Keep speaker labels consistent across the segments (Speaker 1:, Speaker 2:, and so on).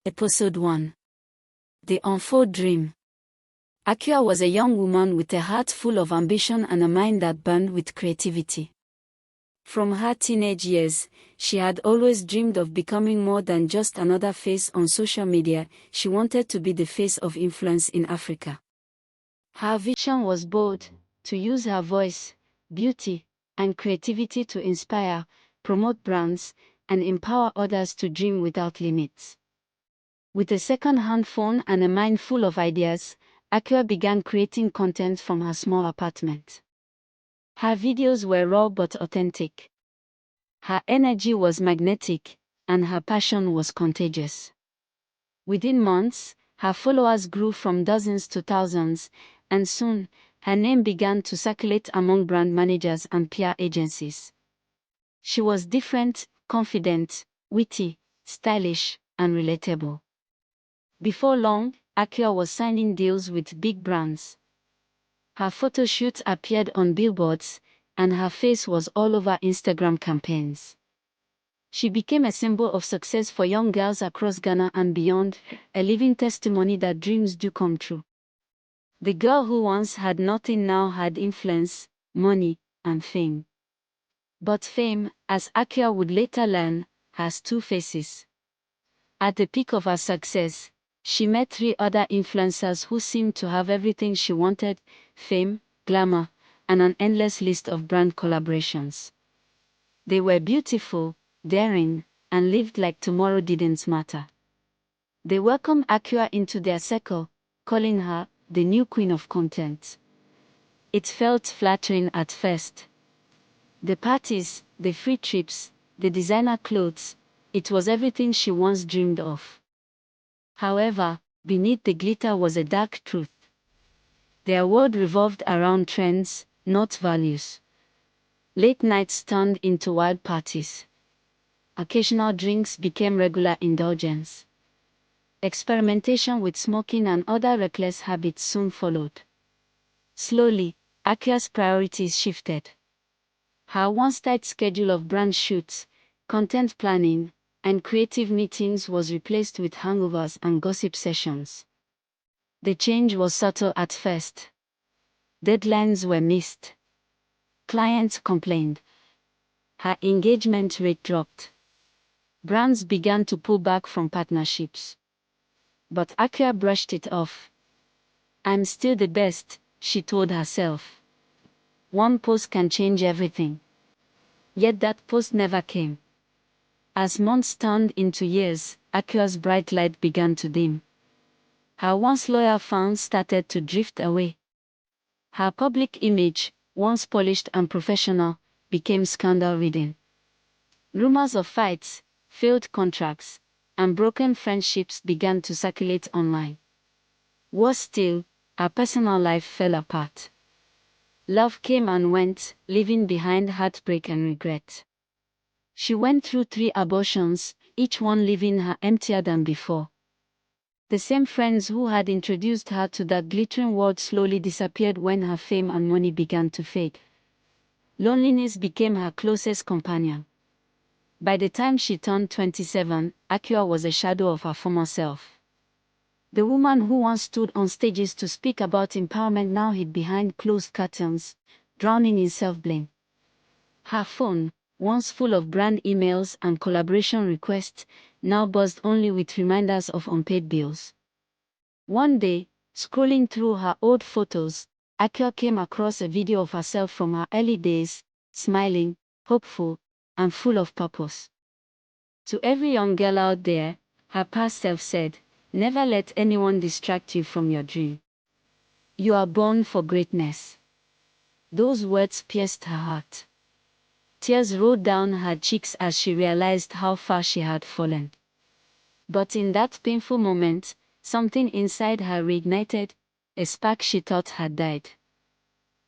Speaker 1: Episode 1. The Unfold Dream. Akua was a young woman with a heart full of ambition and a mind that burned with creativity. From her teenage years, she had always dreamed of becoming more than just another face on social media. She wanted to be the face of influence in Africa. Her vision was bold: to use her voice, beauty, and creativity to inspire, promote brands, and empower others to dream without limits. With a second-hand phone and a mind full of ideas, Akua began creating content from her small apartment. Her videos were raw but authentic. Her energy was magnetic, and her passion was contagious. Within months, her followers grew from dozens to thousands, and soon, her name began to circulate among brand managers and PR agencies. She was different, confident, witty, stylish, and relatable. Before long, Akua was signing deals with big brands. Her photo shoots appeared on billboards, and her face was all over Instagram campaigns. She became a symbol of success for young girls across Ghana and beyond, a living testimony that dreams do come true. The girl who once had nothing now had influence, money, and fame. But fame, as Akua would later learn, has two faces. At the peak of her success, she met three other influencers who seemed to have everything she wanted: fame, glamour, and an endless list of brand collaborations. They were beautiful, daring, and lived like tomorrow didn't matter. They welcomed Akua into their circle, calling her the new queen of content. It felt flattering at first. The parties, the free trips, the designer clothes, it was everything she once dreamed of. However, beneath the glitter was a dark truth. Their world revolved around trends, not values. Late nights turned into wild parties. Occasional drinks became regular indulgence. Experimentation with smoking and other reckless habits soon followed. Slowly, Akua's priorities shifted. Her once tight schedule of brand shoots, content planning, and creative meetings was replaced with hangovers and gossip sessions. The change was subtle at first. Deadlines were missed. Clients complained. Her engagement rate dropped. Brands began to pull back from partnerships. But Akua brushed it off. "I'm still the best," she told herself. "One post can change everything." Yet that post never came. As months turned into years, Akua's bright light began to dim. Her once loyal fans started to drift away. Her public image, once polished and professional, became scandal-ridden. Rumors of fights, failed contracts, and broken friendships began to circulate online. Worse still, her personal life fell apart. Love came and went, leaving behind heartbreak and regret. She went through 3 abortions, each one leaving her emptier than before. The same friends who had introduced her to that glittering world slowly disappeared when her fame and money began to fade. Loneliness became her closest companion. By the time she turned 27, Akua was a shadow of her former self. The woman who once stood on stages to speak about empowerment now hid behind closed curtains, drowning in self-blame. Her phone, once full of brand emails and collaboration requests, now buzzed only with reminders of unpaid bills. One day, scrolling through her old photos, Akua came across a video of herself from her early days, smiling, hopeful, and full of purpose. To every young girl out there, her past self said, "Never let anyone distract you from your dream. You are born for greatness." Those words pierced her heart. Tears rolled down her cheeks as she realized how far she had fallen. But in that painful moment, something inside her reignited, a spark she thought had died.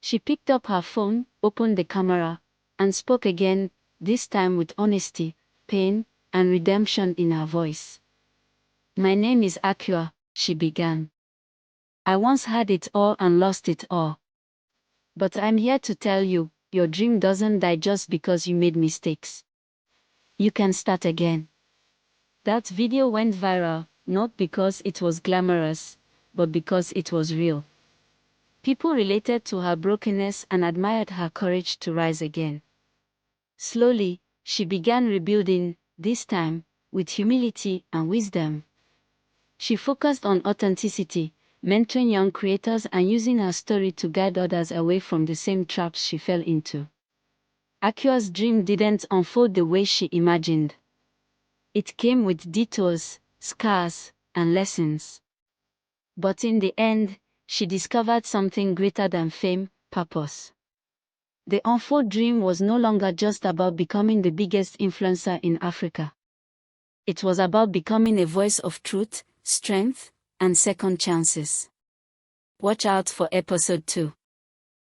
Speaker 1: She picked up her phone, opened the camera, and spoke again, this time with honesty, pain, and redemption in her voice. "My name is Akua," she began. "I once had it all and lost it all. But I'm here to tell you, your dream doesn't die just because you made mistakes. You can start again." That video went viral, not because it was glamorous, but because it was real. People related to her brokenness and admired her courage to rise again. Slowly, she began rebuilding, this time, with humility and wisdom. She focused on authenticity, mentoring young creators and using her story to guide others away from the same traps she fell into. Akua's dream didn't unfold the way she imagined. It came with detours, scars, and lessons. But in the end, she discovered something greater than fame, purpose. The Unfold dream was no longer just about becoming the biggest influencer in Africa. It was about becoming a voice of truth, strength, and second chances. Watch out for episode 2.